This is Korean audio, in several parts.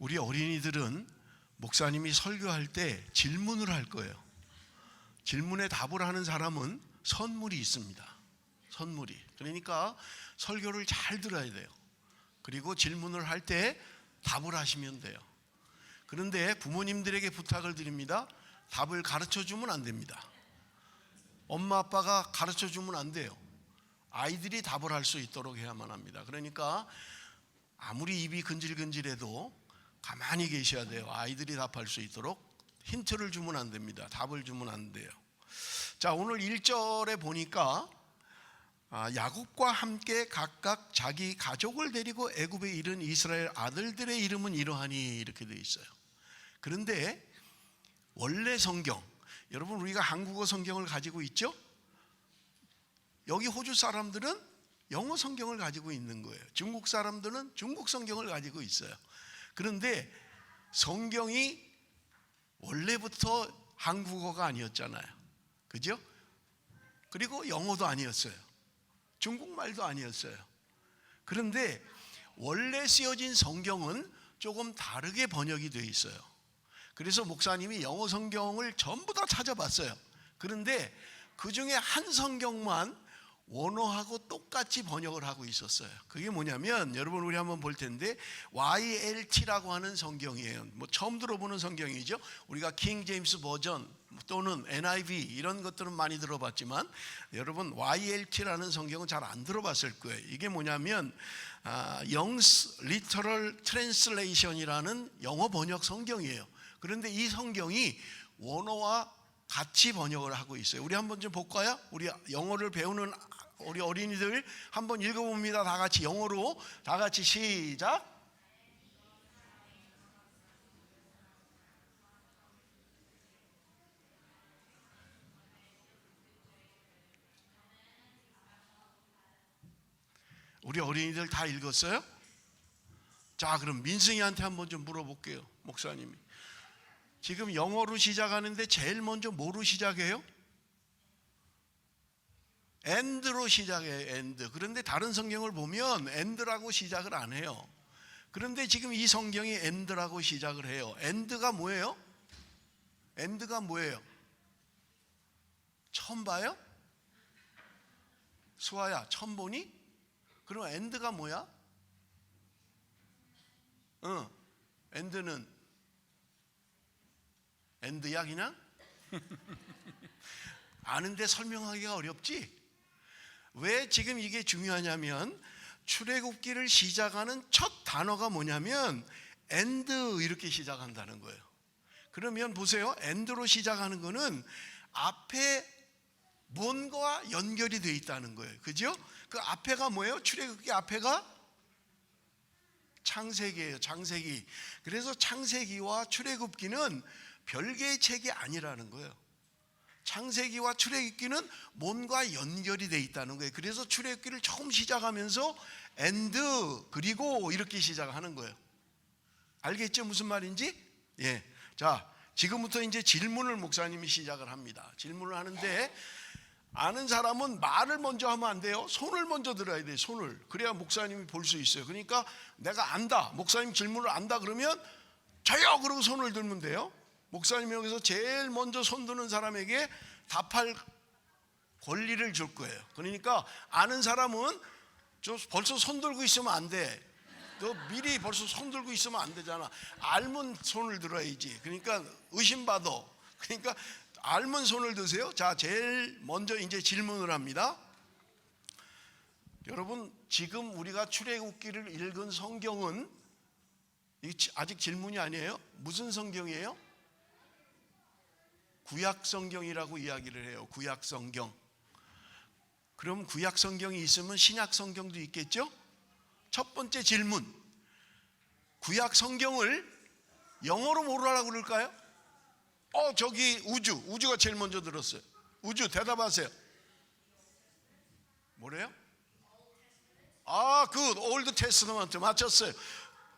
우리 어린이들은 목사님이 설교할 때 질문을 할 거예요. 질문에 답을 하는 사람은 선물이 있습니다. 선물이. 그러니까 설교를 잘 들어야 돼요. 그리고 질문을 할 때 답을 하시면 돼요. 그런데 부모님들에게 부탁을 드립니다. 답을 가르쳐 주면 안 됩니다. 엄마 아빠가 가르쳐 주면 안 돼요. 아이들이 답을 할 수 있도록 해야만 합니다. 그러니까 아무리 입이 근질근질해도 가만히 계셔야 돼요. 아이들이 답할 수 있도록 힌트를 주면 안 됩니다. 답을 주면 안 돼요. 자, 오늘 1절에 보니까 야곱과 함께 각각 자기 가족을 데리고 애굽에 이른 이스라엘 아들들의 이름은 이러하니 이렇게 되어 있어요. 그런데 원래 성경, 여러분 우리가 한국어 성경을 가지고 있죠? 여기 호주 사람들은 영어 성경을 가지고 있는 거예요. 중국 사람들은 중국 성경을 가지고 있어요. 그런데 성경이 원래부터 한국어가 아니었잖아요. 그죠? 그리고 영어도 아니었어요. 중국말도 아니었어요. 그런데 원래 쓰여진 성경은 조금 다르게 번역이 되어 있어요. 그래서 목사님이 영어 성경을 전부 다 찾아봤어요. 그런데 그 중에 한 성경만 원어하고 똑같이 번역을 하고 있었어요. 그게 뭐냐면 여러분 우리 한번 볼 텐데 YLT라고 하는 성경이에요. 뭐 처음 들어보는 성경이죠. 우리가 킹 제임스 버전 또는 NIV 이런 것들은 많이 들어봤지만 여러분 YLT라는 성경은 잘 안 들어봤을 거예요. 이게 뭐냐면 Young's Literal Translation이라는 영어 번역 성경이에요. 그런데 이 성경이 원어와 같이 번역을 하고 있어요. 우리 한번 좀 볼까요? 우리 영어를 배우는 우리 어린이들 한번 읽어봅니다. 다 같이 영어로 다 같이 시작. 우리 어린이들 다 읽었어요? 자, 그럼 민승이한테 한번 좀 물어볼게요. 목사님이 지금 영어로 시작하는데 제일 먼저 뭐로 시작해요? and로 시작해요. and. 그런데 다른 성경을 보면 and라고 시작을 안 해요. 그런데 지금 이 성경이 and라고 시작을 해요. and가 뭐예요? and가 뭐예요? 처음 봐요? 수아야, 처음 보니? 그럼 and가 뭐야? and는 and야 그냥? 아는데 설명하기가 어렵지? 왜 지금 이게 중요하냐면 출애굽기를 시작하는 첫 단어가 뭐냐면 and 이렇게 시작한다는 거예요. 그러면 보세요. and로 시작하는 거는 앞에 뭔가와 연결이 되어 있다는 거예요. 그죠? 그 앞에가 뭐예요? 출애굽기 앞에가 창세기예요. 창세기. 그래서 창세기와 출애굽기는 별개의 책이 아니라는 거예요. 창세기와 출애굽기는 뭔가 연결이 돼 있다는 거예요. 그래서 출애굽기를 처음 시작하면서 and 그리고 이렇게 시작하는 거예요. 알겠죠? 무슨 말인지? 예. 자, 지금부터 이제 질문을 목사님이 시작을 합니다. 질문을 하는데 아는 사람은 말을 먼저 하면 안 돼요. 손을 먼저 들어야 돼요. 손을. 그래야 목사님이 볼 수 있어요. 그러니까 내가 안다. 목사님 질문을 안다 그러면 저요 그러고 손을 들면 돼요. 목사님이 여기서 제일 먼저 손 드는 사람에게 답할 권리를 줄 거예요. 그러니까 아는 사람은 저 벌써 손 들고 있으면 안 돼. 너 미리 벌써 손 들고 있으면 안 되잖아. 알면 손을 들어야지. 그러니까 의심받아. 그러니까 알면 손을 드세요. 자, 제일 먼저 이제 질문을 합니다. 여러분 지금 우리가 출애굽기를 읽은 성경은 아직 질문이 아니에요. 무슨 성경이에요? 구약 성경이라고 이야기를 해요. 구약 성경. 그럼 구약 성경이 있으면 신약 성경도 있겠죠? 첫 번째 질문. 구약 성경을 영어로 뭐로 하라고 그럴까요? 저기 우주가 제일 먼저 들었어요. 우주 대답하세요. 뭐래요? 굿. 올드 테스트먼트 맞췄어요.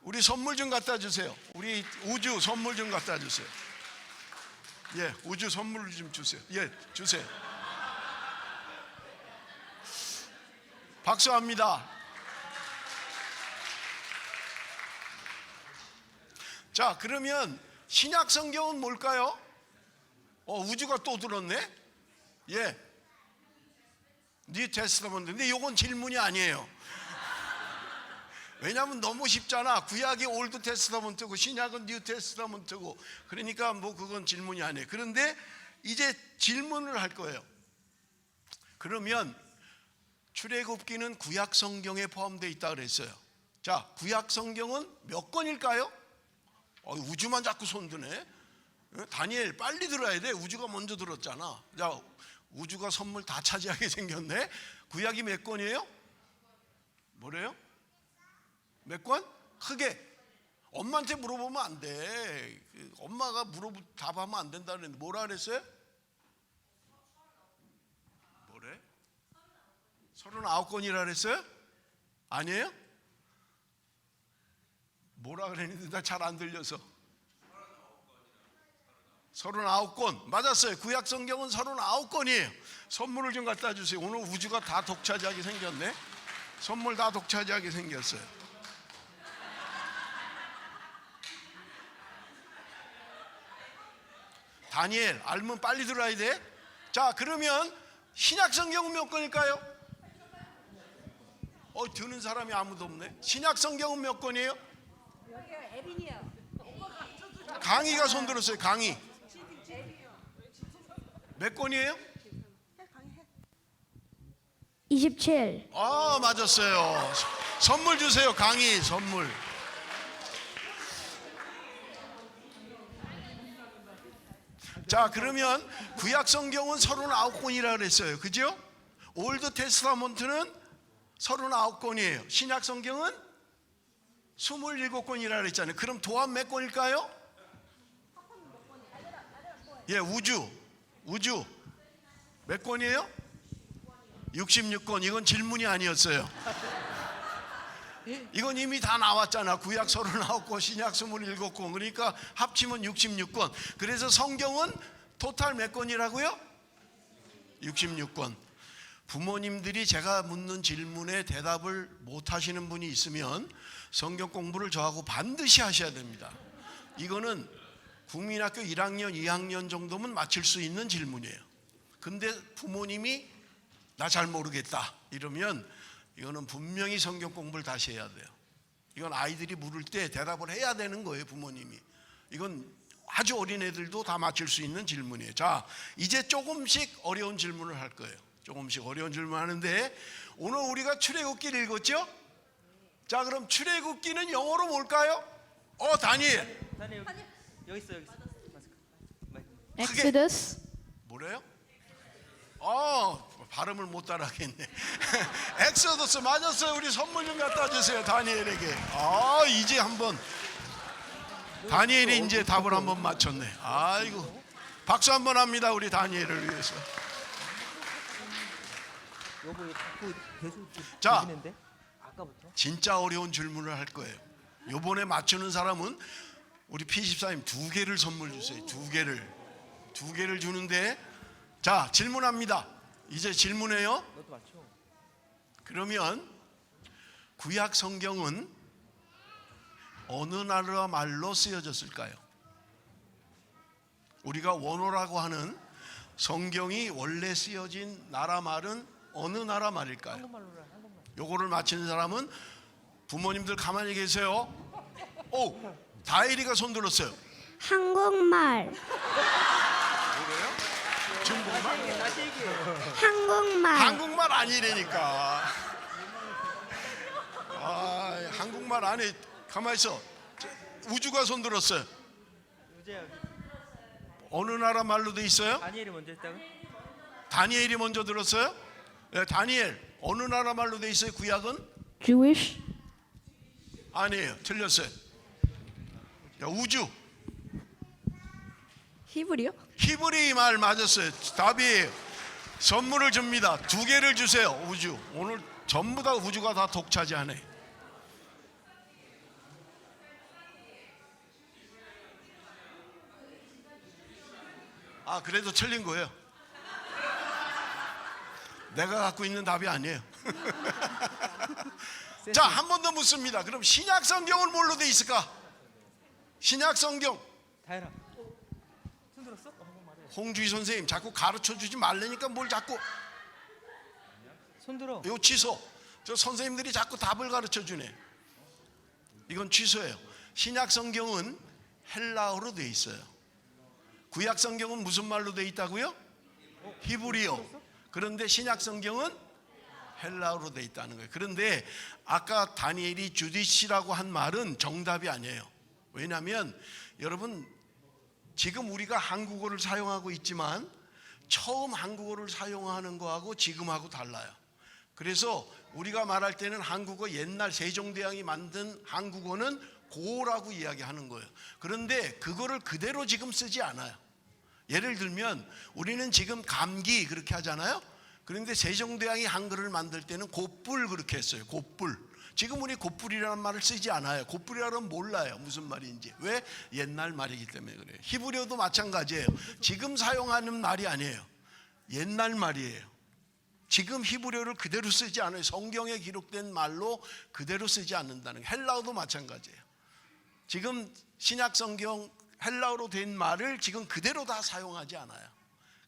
우리 선물 좀 갖다 주세요. 우리 우주 선물 좀 갖다 주세요. 예, 우주 선물을 좀 주세요. 예, 주세요. 박수합니다. 자, 그러면 신약 성경은 뭘까요? 우주가 또 들었네. 예, 뉴 테스터먼트. 근데 이건 질문이 아니에요. 왜냐하면 너무 쉽잖아. 구약이 올드 테스터먼트고 신약은 뉴 테스터먼트고, 그러니까 뭐 그건 질문이 아니에요. 그런데 이제 질문을 할 거예요. 그러면 출애굽기는 구약 성경에 포함되어 있다 그랬어요. 자, 구약 성경은 몇 권일까요? 우주만 자꾸 손드네. 다니엘 빨리 들어야 돼. 우주가 먼저 들었잖아. 자, 우주가 선물 다 차지하게 생겼네. 구약이 몇 권이에요? 뭐래요? 몇 권? 크게. 엄마한테 물어보면 안 돼. 엄마가 답하면 안 된다 그랬는데 뭐라 그랬어요? 뭐래? 39권이라 그랬어요? 아니에요? 뭐라 그랬는데 나 잘 안 들려서. 39권 맞았어요. 구약 성경은 39권이에요. 선물을 좀 갖다 주세요. 오늘 우주가 다 독차지하게 생겼네. 선물 다 독차지하게 생겼어요. 다니엘 알면 빨리 들어야 돼. 자, 그러면 신약 성경은 몇 권일까요? 드는 사람이 아무도 없네. 신약 성경은 몇 권이에요? 여기요, 에빈이요. 강희가 손 들었어요. 강희 몇 권이에요? 27. 맞았어요. 선물 주세요. 강희 선물. 자, 그러면 구약 성경은 39권이라 그랬어요. 그죠? 올드 테스타먼트는 39권이에요. 신약 성경은 27권이라 그랬잖아요. 그럼 도합 몇 권일까요? 예, 우주 몇 권이에요? 66권. 이건 질문이 아니었어요. 이건 이미 다 나왔잖아. 구약 39권, 신약 27권. 그러니까 합치면 66권. 그래서 성경은 토탈 몇 권이라고요? 66권. 부모님들이 제가 묻는 질문에 대답을 못 하시는 분이 있으면 성경 공부를 저하고 반드시 하셔야 됩니다. 이거는 국민학교 1학년, 2학년 정도면 맞출 수 있는 질문이에요. 근데 부모님이 나 잘 모르겠다 이러면 이거는 분명히 성경 공부를 다시 해야 돼요. 이건 아이들이 물을 때 대답을 해야 되는 거예요. 부모님이. 이건 아주 어린 애들도 다 맞출 수 있는 질문이에요. 자, 이제 조금씩 어려운 질문을 할 거예요. 조금씩 어려운 질문 하는데, 오늘 우리가 출애굽기를 읽었죠? 자, 그럼 출애굽기는 영어로 뭘까요? 다니엘 여기 있어. Exodus. 뭐래요? 발음을 못 따라하겠네. 엑소더스 맞았어요. 우리 선물 좀 갖다 주세요. 다니엘에게. 이제 한번 다니엘이 이제 답을 한번 맞췄네. 아이고, 박수 한번 합니다. 우리 다니엘을 위해서. 여보 자꾸 계속 자, 들리는데? 아까부터? 진짜 어려운 질문을 할 거예요. 요번에 맞추는 사람은 우리 P14님 2개를 선물 주세요. 2개를 주는데, 자, 질문합니다. 이제 질문해요. 너도 맞춰. 그러면 구약 성경은 어느 나라 말로 쓰여졌을까요? 우리가 원어라고 하는 성경이 원래 쓰여진 나라 말은 어느 나라 말일까요? 한국말로라. 한국말. 요거를 맞히는 사람은 부모님들 가만히 계세요. 다혜리가 손 들었어요. 한국말. 중국말? 다시 얘기해. 한국말. 한국말 아니라니까. 한국말 안에 가만히 있어. 우주가 손 들었어요. 유재야. 어느 나라 말로 돼 있어요? 다니엘이 먼저 했다고? 다니엘이 먼저 들었어요? 네, 다니엘 어느 나라 말로 돼 있어요? 구약은? Jewish. 아니에요. 틀렸어요. 야, 우주 히브리요? 히브리 말 맞았어요. 답이 선물을 줍니다. 2개를 주세요. 우주. 오늘 전부 다 우주가 다 독차지하네. 그래도 틀린 거예요. 내가 갖고 있는 답이 아니에요. 자, 한 번 더 묻습니다. 그럼 신약 성경은 뭘로 돼 있을까? 신약 성경. 다혜라. 손 들었어? 한국말에. 홍주희 선생님 자꾸 가르쳐 주지 말라니까 뭘 자꾸. 손 들어. 이거 취소. 저 선생님들이 자꾸 답을 가르쳐 주네. 이건 취소예요. 신약 성경은 헬라어로 돼 있어요. 구약 성경은 무슨 말로 돼 있다고요? 히브리어. 그런데 신약 성경은 헬라어로 돼 있다는 거예요. 그런데 아까 다니엘이 주디시라고 한 말은 정답이 아니에요. 왜냐하면 여러분 지금 우리가 한국어를 사용하고 있지만 처음 한국어를 사용하는 거하고 지금하고 달라요. 그래서 우리가 말할 때는 한국어 옛날 세종대왕이 만든 한국어는 고라고 이야기하는 거예요. 그런데 그거를 그대로 지금 쓰지 않아요. 예를 들면 우리는 지금 감기 그렇게 하잖아요. 그런데 세종대왕이 한글을 만들 때는 곱불 그렇게 했어요. 곱불. 지금 우리 곱불이라는 말을 쓰지 않아요. 곱불이라는 몰라요. 무슨 말인지. 왜? 옛날 말이기 때문에 그래요. 히브리어도 마찬가지예요. 지금 사용하는 말이 아니에요. 옛날 말이에요. 지금 히브리어를 그대로 쓰지 않아요. 성경에 기록된 말로 그대로 쓰지 않는다는 거예요. 헬라어도 마찬가지예요. 지금 신약 성경 헬라어로 된 말을 지금 그대로 다 사용하지 않아요.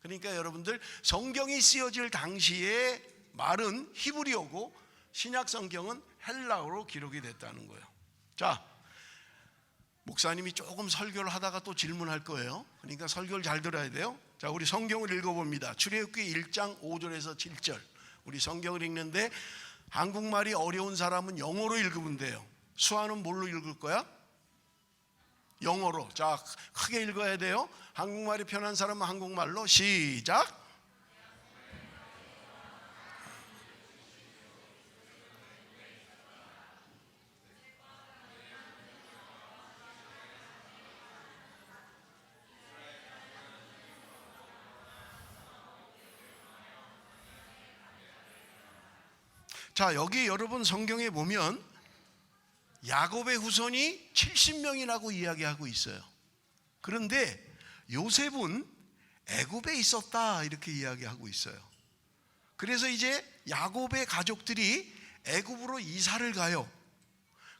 그러니까 여러분들 성경이 쓰여질 당시의 말은 히브리어고 신약 성경은 헬라어로 기록이 됐다는 거예요. 자, 목사님이 조금 설교를 하다가 또 질문할 거예요. 그러니까 설교를 잘 들어야 돼요. 자, 우리 성경을 읽어봅니다. 출애굽기 1장 5절에서 7절. 우리 성경을 읽는데 한국말이 어려운 사람은 영어로 읽으면 돼요. 수아는 뭘로 읽을 거야? 영어로. 자, 크게 읽어야 돼요. 한국말이 편한 사람은 한국말로. 시작. 자, 여기 여러분 성경에 보면 야곱의 후손이 70명이라고 이야기하고 있어요. 그런데 요셉은 애굽에 있었다 이렇게 이야기하고 있어요. 그래서 이제 야곱의 가족들이 애굽으로 이사를 가요.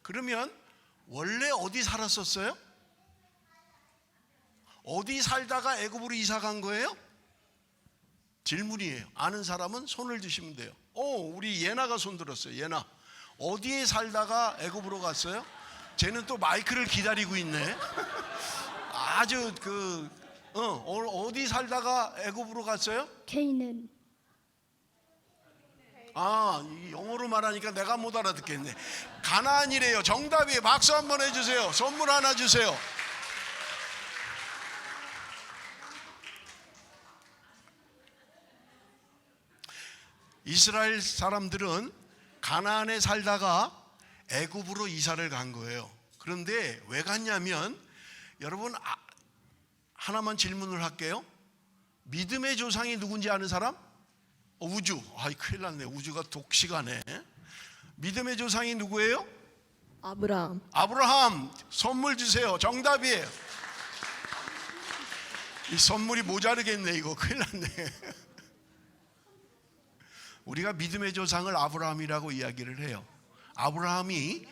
그러면 원래 어디 살았었어요? 어디 살다가 애굽으로 이사 간 거예요? 질문이에요. 아는 사람은 손을 드시면 돼요. 우리 예나가 손 들었어요. 예나. 어디에 살다가 애굽으로 갔어요? 쟤는 또 마이크를 기다리고 있네. 아주 어디 살다가 애굽으로 갔어요? 케이는. 이 영어로 말하니까 내가 못 알아듣겠네. 가나안이래요. 정답이에요. 박수 한번 해주세요. 선물 하나 주세요. 이스라엘 사람들은 가나안에 살다가 애굽으로 이사를 간 거예요. 그런데 왜 갔냐면 여러분 하나만 질문을 할게요. 믿음의 조상이 누군지 아는 사람? 우주. 큰일 났네. 우주가 독식하네. 믿음의 조상이 누구예요? 아브라함. 아브라함. 선물 주세요. 정답이에요. 이 선물이 모자르겠네. 이거 큰일 났네. 우리가 믿음의 조상을 아브라함이라고 이야기를 해요. 아브라함이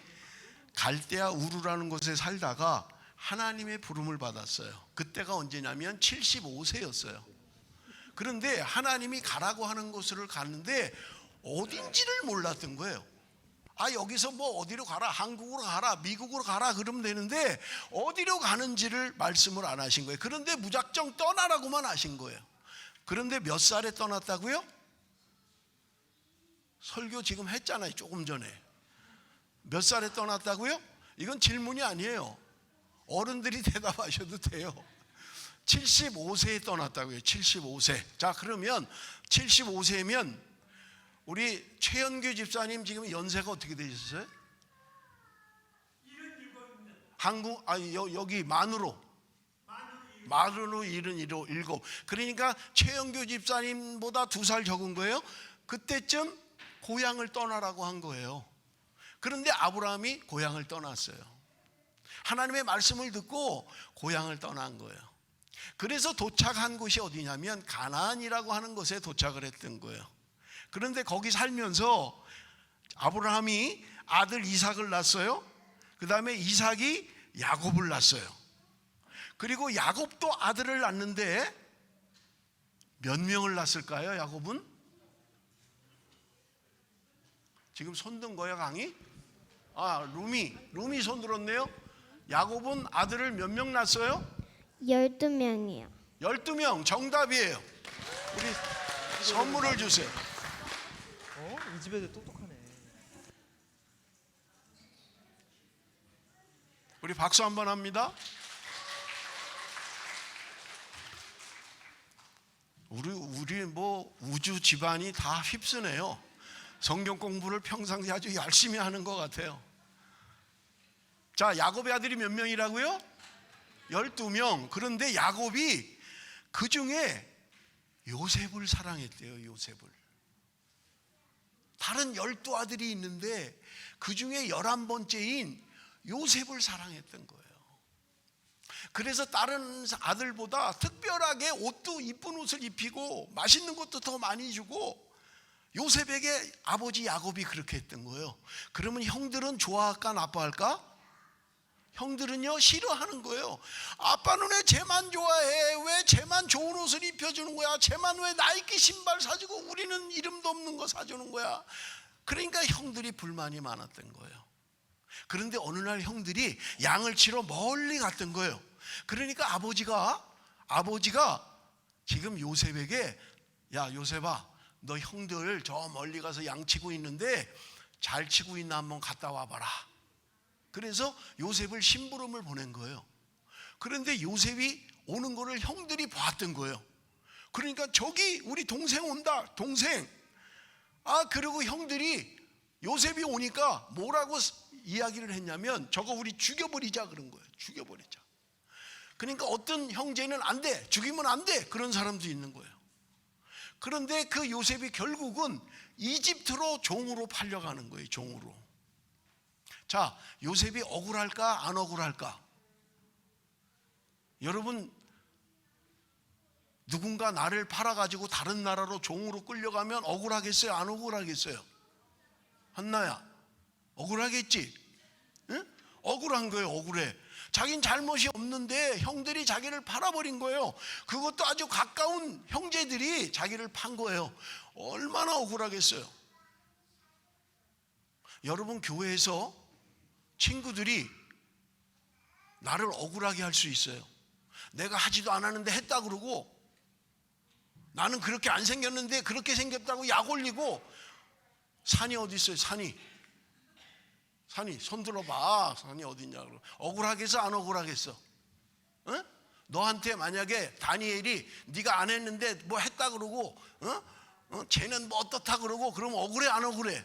갈대아 우르라는 곳에 살다가 하나님의 부름을 받았어요. 그때가 언제냐면 75세였어요. 그런데 하나님이 가라고 하는 곳을 갔는데 어딘지를 몰랐던 거예요. 여기서 뭐 어디로 가라, 한국으로 가라, 미국으로 가라 그러면 되는데 어디로 가는지를 말씀을 안 하신 거예요. 그런데 무작정 떠나라고만 하신 거예요. 그런데 몇 살에 떠났다고요? 설교 지금 했잖아요. 조금 전에. 몇 살에 떠났다고요? 이건 질문이 아니에요. 어른들이 대답하셔도 돼요. 75세에 떠났다고요. 75세. 자, 그러면 75세면 우리 최연규 집사님 지금 연세가 어떻게 되셨어요? 77입니다. 여기 만으로 77. 그러니까 최연규 집사님보다 2살 적은 거예요. 그때쯤 고향을 떠나라고 한 거예요. 그런데 아브라함이 고향을 떠났어요. 하나님의 말씀을 듣고 고향을 떠난 거예요. 그래서 도착한 곳이 어디냐면 가나안이라고 하는 곳에 도착을 했던 거예요. 그런데 거기 살면서 아브라함이 아들 이삭을 낳았어요. 그 다음에 이삭이 야곱을 낳았어요. 그리고 야곱도 아들을 낳는데 몇 명을 낳았을까요? 야곱은? 지금 손든 거야 강이? 루미 손 들었네요. 야곱은 아들을 몇 명 낳았어요? 12명이요. 12명. 정답이에요. 우리 선물을 주세요. 이 집 애들 똑똑하네. 우리 박수 한번 합니다. 우리 뭐 우주 집안이 다 휩쓰네요. 성경 공부를 평상시 아주 열심히 하는 것 같아요. 자, 야곱의 아들이 몇 명이라고요? 12명. 그런데 야곱이 그 중에 요셉을 사랑했대요. 요셉을. 다른 12아들이 있는데 그 중에 11번째인 요셉을 사랑했던 거예요. 그래서 다른 아들보다 특별하게 옷도 이쁜 옷을 입히고 맛있는 것도 더 많이 주고 요셉에게 아버지 야곱이 그렇게 했던 거예요. 그러면 형들은 좋아할까 나빠할까? 형들은요 싫어하는 거예요. 아빠는 왜 쟤만 좋아해? 왜 쟤만 좋은 옷을 입혀주는 거야? 쟤만 왜 나이키 신발 사주고 우리는 이름도 없는 거 사주는 거야? 그러니까 형들이 불만이 많았던 거예요. 그런데 어느 날 형들이 양을 치러 멀리 갔던 거예요. 그러니까 아버지가 지금 요셉에게 야 요셉아 너 형들 저 멀리 가서 양 치고 있는데 잘 치고 있나 한번 갔다 와봐라. 그래서 요셉을 심부름을 보낸 거예요. 그런데 요셉이 오는 거를 형들이 봤던 거예요. 그러니까 저기 우리 동생 온다 동생. 그리고 형들이 요셉이 오니까 뭐라고 이야기를 했냐면 저거 우리 죽여버리자 그런 거예요. 죽여버리자. 그러니까 어떤 형제는 안 돼 죽이면 안 돼 그런 사람도 있는 거예요. 그런데 그 요셉이 결국은 이집트로 종으로 팔려가는 거예요. 종으로. 자, 요셉이 억울할까 안 억울할까? 여러분 누군가 나를 팔아가지고 다른 나라로 종으로 끌려가면 억울하겠어요? 안 억울하겠어요? 한나야 억울하겠지? 응? 억울한 거예요. 억울해. 자긴 잘못이 없는데 형들이 자기를 팔아버린 거예요. 그것도 아주 가까운 형제들이 자기를 판 거예요. 얼마나 억울하겠어요. 여러분 교회에서 친구들이 나를 억울하게 할 수 있어요. 내가 하지도 않았는데 했다 그러고 나는 그렇게 안 생겼는데 그렇게 생겼다고 약 올리고. 산이 어디 있어요? 산이 손 들어봐. 산이 어딨냐. 억울하겠어 안 억울하겠어? 어? 너한테 만약에 다니엘이 네가 안 했는데 뭐 했다 그러고 쟤는 뭐 어떻다 그러고 그러면 억울해 안 억울해?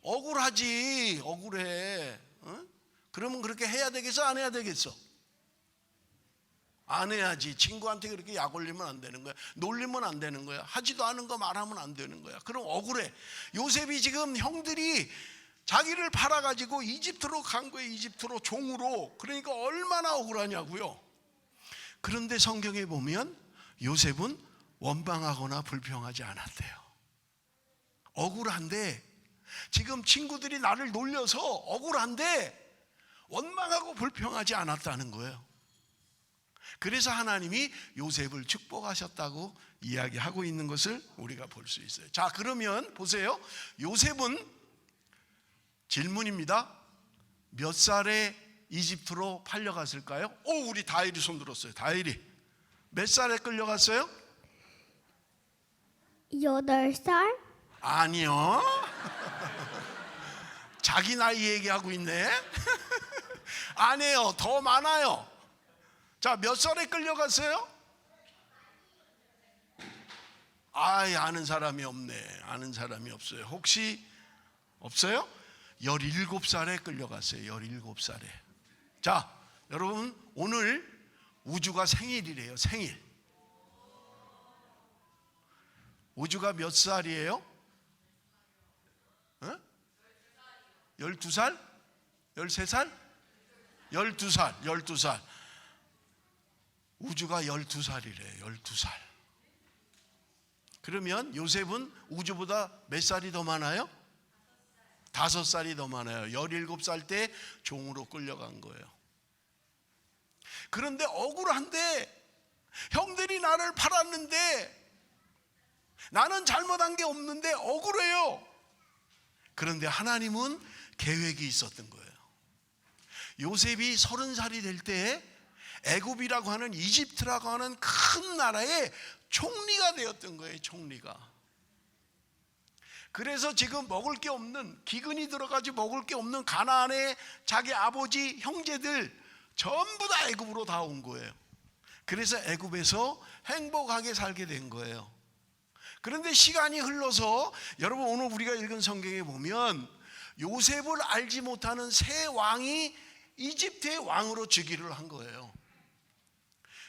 억울하지. 억울해. 그러면 그렇게 해야 되겠어 안 해야 되겠어? 안 해야지. 친구한테 그렇게 약 올리면 안 되는 거야. 놀리면 안 되는 거야. 하지도 않은 거 말하면 안 되는 거야. 그럼 억울해. 요셉이 지금 형들이 자기를 팔아가지고 이집트로 간 거예요. 이집트로 종으로. 그러니까 얼마나 억울하냐고요. 그런데 성경에 보면 요셉은 원망하거나 불평하지 않았대요. 억울한데 지금 친구들이 나를 놀려서 억울한데 원망하고 불평하지 않았다는 거예요. 그래서 하나님이 요셉을 축복하셨다고 이야기하고 있는 것을 우리가 볼 수 있어요. 자, 그러면 보세요. 요셉은 질문입니다. 몇 살에 이집트로 팔려갔을까요? 우리 다일이 손 들었어요. 다일이 몇 살에 끌려갔어요? 8살? 아니요. 자기 나이 얘기하고 있네. 아니에요. 더 많아요. 자, 몇 살에 끌려갔어요? 아는 사람이 없네. 아는 사람이 없어요. 혹시 없어요? 17살에 끌려갔어요. 17살에. 자, 여러분 오늘 우주가 생일이래요. 생일. 우주가 몇 살이에요? 12살? 13살? 12살. 12살. 우주가 12살이래요. 12살. 그러면 요셉은 우주보다 몇 살이 더 많아요? 5살이 더 많아요. 17살 때 종으로 끌려간 거예요. 그런데 억울한데 형들이 나를 팔았는데 나는 잘못한 게 없는데 억울해요. 그런데 하나님은 계획이 있었던 거예요. 요셉이 30살이 될 때 애굽이라고 하는, 이집트라고 하는 큰 나라의 총리가 되었던 거예요. 총리가. 그래서 지금 먹을 게 없는, 기근이 들어가지고 먹을 게 없는 가나안의 자기 아버지 형제들 전부 다 애굽으로 다 온 거예요. 그래서 애굽에서 행복하게 살게 된 거예요. 그런데 시간이 흘러서 여러분 오늘 우리가 읽은 성경에 보면 요셉을 알지 못하는 새 왕이 이집트의 왕으로 즉위를 한 거예요.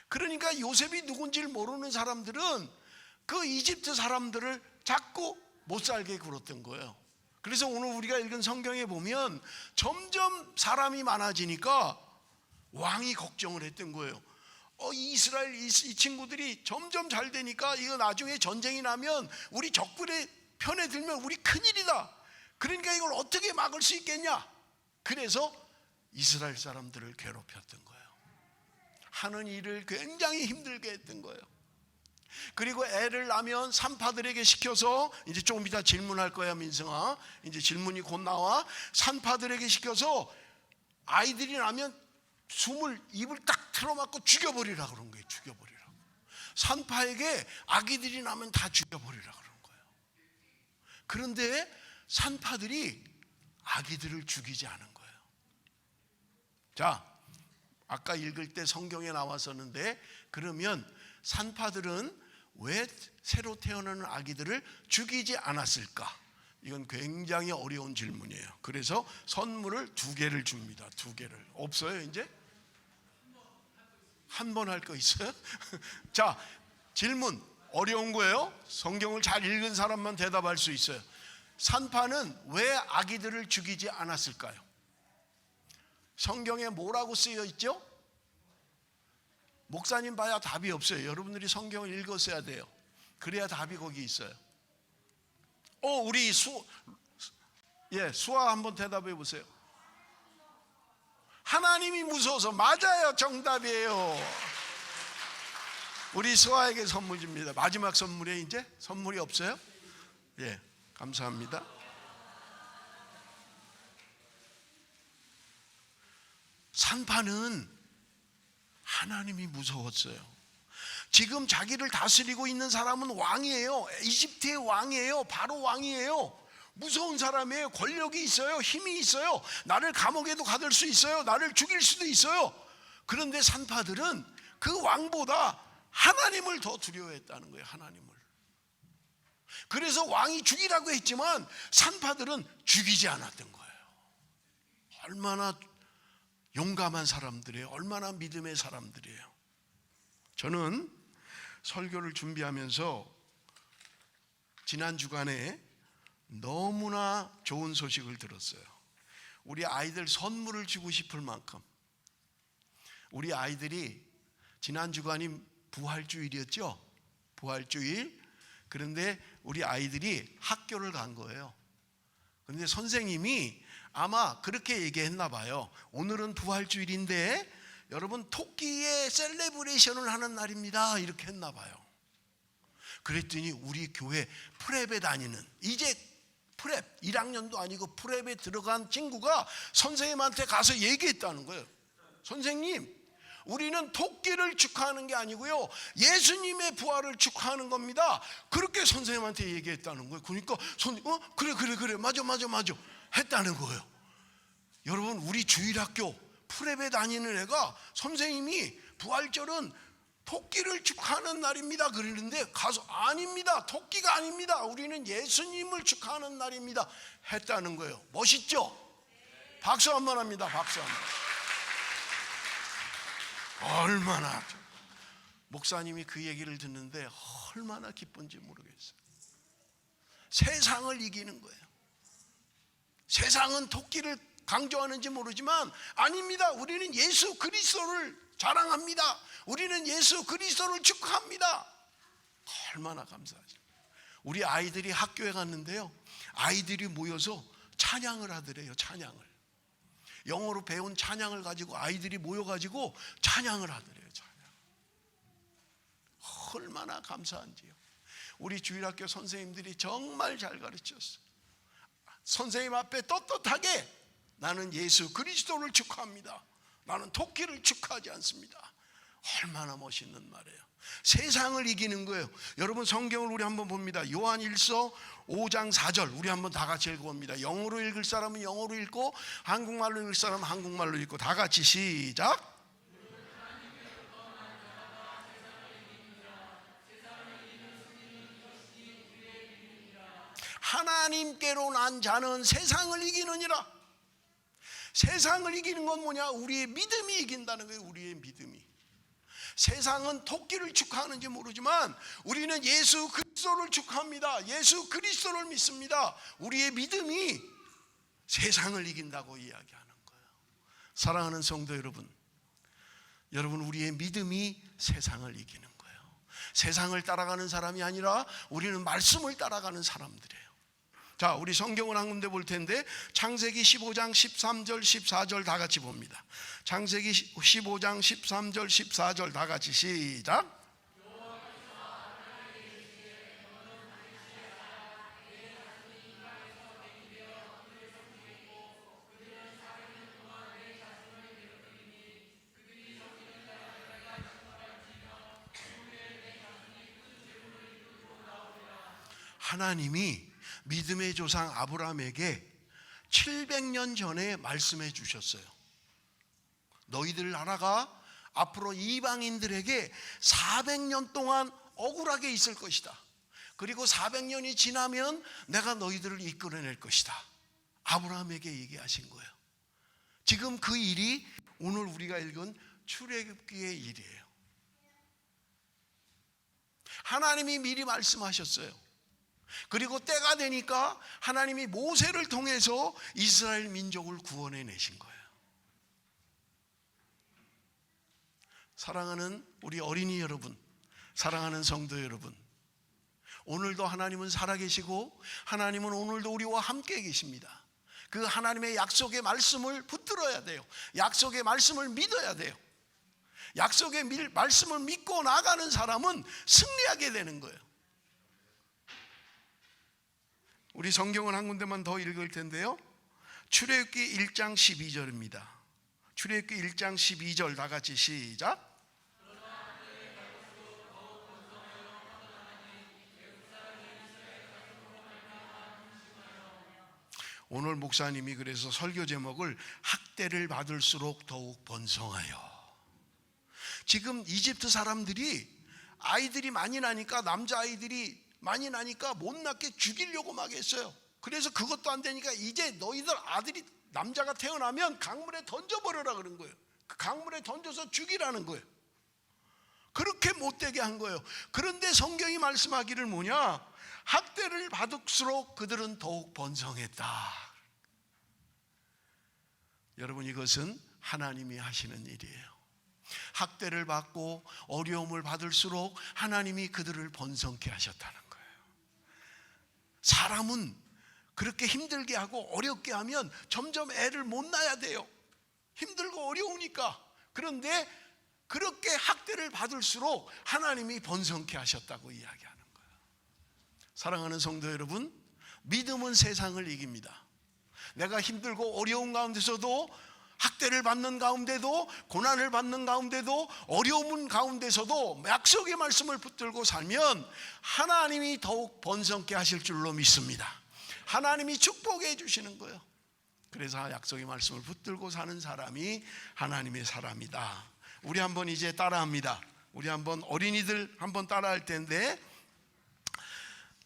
그러니까 요셉이 누군지를 모르는 사람들은 그 이집트 사람들을 자꾸 못 살게 굴었던 거예요. 그래서 오늘 우리가 읽은 성경에 보면 점점 사람이 많아지니까 왕이 걱정을 했던 거예요. 이스라엘 이 친구들이 점점 잘 되니까 이거 나중에 전쟁이 나면 우리 적군의 편에 들면 우리 큰일이다. 그러니까 이걸 어떻게 막을 수 있겠냐. 그래서 이스라엘 사람들을 괴롭혔던 거예요. 하는 일을 굉장히 힘들게 했던 거예요. 그리고 애를 낳으면 산파들에게 시켜서, 이제 조금 이따 질문할 거야 민승아, 이제 질문이 곧 나와. 산파들에게 시켜서 아이들이 나면 입을 딱 틀어막고 죽여버리라 그런 거예요. 죽여버리라고. 산파에게 아기들이 나면 다 죽여버리라 그런 거예요. 그런데 산파들이 아기들을 죽이지 않은 거예요. 자, 아까 읽을 때 성경에 나왔었는데, 그러면 산파들은 왜 새로 태어나는 아기들을 죽이지 않았을까? 이건 굉장히 어려운 질문이에요. 그래서 선물을 2개를 줍니다. 2개를. 없어요 이제? 한 번 할 거 있어요? 자, 질문 어려운 거예요. 성경을 잘 읽은 사람만 대답할 수 있어요. 산파는 왜 아기들을 죽이지 않았을까요? 성경에 뭐라고 쓰여 있죠? 목사님 봐야 답이 없어요. 여러분들이 성경을 읽었어야 돼요. 그래야 답이 거기 있어요. 우리 수아 한번 대답해 보세요. 하나님이 무서워서. 맞아요. 정답이에요. 우리 수아에게 선물 줍니다. 마지막 선물에 이제 선물이 없어요? 예, 감사합니다. 산파는 하나님이 무서웠어요. 지금 자기를 다스리고 있는 사람은 왕이에요. 이집트의 왕이에요. 바로 왕이에요. 무서운 사람이에요. 권력이 있어요. 힘이 있어요. 나를 감옥에도 가둘 수 있어요. 나를 죽일 수도 있어요. 그런데 산파들은 그 왕보다 하나님을 더 두려워했다는 거예요. 하나님을. 그래서 왕이 죽이라고 했지만 산파들은 죽이지 않았던 거예요. 얼마나 용감한 사람들이에요. 얼마나 믿음의 사람들이에요. 저는 설교를 준비하면서 지난 주간에 너무나 좋은 소식을 들었어요. 우리 아이들 선물을 주고 싶을 만큼 우리 아이들이 지난 주간이 부활주일이었죠. 부활주일. 그런데 우리 아이들이 학교를 간 거예요. 그런데 선생님이 아마 그렇게 얘기했나 봐요. 오늘은 부활주일인데 여러분 토끼의 셀레브레이션을 하는 날입니다. 이렇게 했나 봐요. 그랬더니 우리 교회 프랩에 다니는, 이제 프랩 1학년도 아니고 프랩에 들어간 친구가 선생님한테 가서 얘기했다는 거예요. 선생님, 우리는 토끼를 축하하는 게 아니고요, 예수님의 부활을 축하하는 겁니다. 그렇게 선생님한테 얘기했다는 거예요. 그러니까 선생님, 그래 맞아 했다는 거예요. 여러분, 우리 주일학교 프랩에 다니는 애가 선생님이 부활절은 토끼를 축하하는 날입니다 그러는데 가서 아닙니다. 토끼가 아닙니다. 우리는 예수님을 축하하는 날입니다 했다는 거예요. 멋있죠? 박수 한번 합니다. 박수 한번. 얼마나 목사님이 그 얘기를 듣는데 얼마나 기쁜지 모르겠어요. 세상을 이기는 거예요. 세상은 토끼를 강조하는지 모르지만 아닙니다. 우리는 예수 그리스도를 자랑합니다. 우리는 예수 그리스도를 축하합니다. 얼마나 감사하죠. 우리 아이들이 학교에 갔는데요, 아이들이 모여서 찬양을 하더래요. 찬양을. 영어로 배운 찬양을 가지고 아이들이 모여가지고 찬양을 하더래요. 찬양. 얼마나 감사한지요. 우리 주일학교 선생님들이 정말 잘 가르쳤어요. 선생님 앞에 떳떳하게 나는 예수 그리스도를 축하합니다. 나는 토끼를 축하하지 않습니다. 얼마나 멋있는 말이에요. 세상을 이기는 거예요. 여러분 성경을 우리 한번 봅니다. 요한일서 5장 4절 우리 한번 다 같이 읽어봅니다. 영어로 읽을 사람은 영어로 읽고 한국말로 읽을 사람은 한국말로 읽고 다 같이 시작. 하나님께로 난 자는 세상을 이기느니라. 세상을 이기는 건 뭐냐? 우리의 믿음이 이긴다는 거예요. 우리의 믿음이. 세상은 토끼를 축하하는지 모르지만 우리는 예수 그리스도를 축하합니다. 예수 그리스도를 믿습니다. 우리의 믿음이 세상을 이긴다고 이야기하는 거예요. 사랑하는 성도 여러분, 여러분 우리의 믿음이 세상을 이기는 거예요. 세상을 따라가는 사람이 아니라 우리는 말씀을 따라가는 사람들이에요. 자, 우리 성경을 한 군데 볼 텐데 창세기 15장 13절 14절 다 같이 봅니다. 창세기 15장 13절 14절 다 같이 시작. 하나님이 믿음의 조상 아브라함에게 700년 전에 말씀해 주셨어요. 너희들 나라가 앞으로 이방인들에게 400년 동안 억울하게 있을 것이다. 그리고 400년이 지나면 내가 너희들을 이끌어낼 것이다. 아브라함에게 얘기하신 거예요. 지금 그 일이 오늘 우리가 읽은 출애굽기의 일이에요. 하나님이 미리 말씀하셨어요. 그리고 때가 되니까 하나님이 모세를 통해서 이스라엘 민족을 구원해 내신 거예요. 사랑하는 우리 어린이 여러분, 사랑하는 성도 여러분, 오늘도 하나님은 살아계시고 하나님은 오늘도 우리와 함께 계십니다. 그 하나님의 약속의 말씀을 붙들어야 돼요. 약속의 말씀을 믿어야 돼요. 약속의 말씀을 믿고 나가는 사람은 승리하게 되는 거예요. 우리 성경은 한 군데만 더 읽을 텐데요. 출애굽기 1장 12절입니다. 출애굽기 1장 12절 다 같이 시작. 오늘 목사님이 그래서 설교 제목을 학대를 받을수록 더욱 번성하여. 지금 이집트 사람들이 아이들이 많이 나니까 남자아이들이 많이 나니까 못 낳게 죽이려고 막 했어요. 그래서 그것도 안 되니까 이제 너희들 아들이 남자가 태어나면 강물에 던져버려라 그런 거예요. 그 강물에 던져서 죽이라는 거예요. 그렇게 못되게 한 거예요. 그런데 성경이 말씀하기를 뭐냐? 학대를 받을수록 그들은 더욱 번성했다. 여러분 이것은 하나님이 하시는 일이에요. 학대를 받고 어려움을 받을수록 하나님이 그들을 번성케 하셨다는 거예요. 사람은 그렇게 힘들게 하고 어렵게 하면 점점 애를 못 낳아야 돼요. 힘들고 어려우니까. 그런데 그렇게 학대를 받을수록 하나님이 번성케 하셨다고 이야기하는 거예요. 사랑하는 성도 여러분, 믿음은 세상을 이깁니다. 내가 힘들고 어려운 가운데서도, 학대를 받는 가운데도, 고난을 받는 가운데도, 어려움 가운데서도 약속의 말씀을 붙들고 살면 하나님이 더욱 번성케 하실 줄로 믿습니다. 하나님이 축복해 주시는 거예요. 그래서 약속의 말씀을 붙들고 사는 사람이 하나님의 사람이다. 우리 한번 이제 따라합니다. 우리 한번 어린이들 한번 따라할 텐데,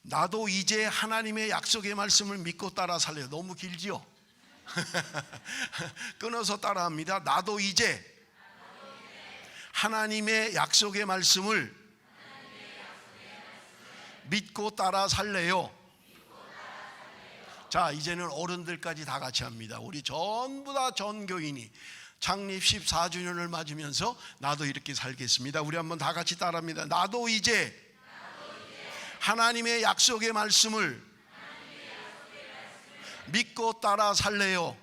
나도 이제 하나님의 약속의 말씀을 믿고 따라 살래요. 너무 길지요? 끊어서 따라합니다. 나도 이제 하나님의 약속의 말씀을 믿고 따라 살래요. 자, 이제는 어른들까지 다 같이 합니다. 우리 전부 다 전교인이 창립 14주년을 맞으면서 나도 이렇게 살겠습니다. 우리 한번 다 같이 따라합니다. 나도 이제 하나님의 약속의 말씀을 믿고 따라 살래요.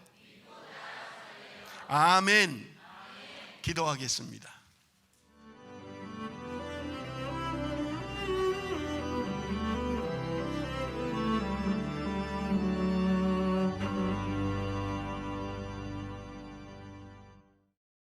아멘. 기도하겠습니다.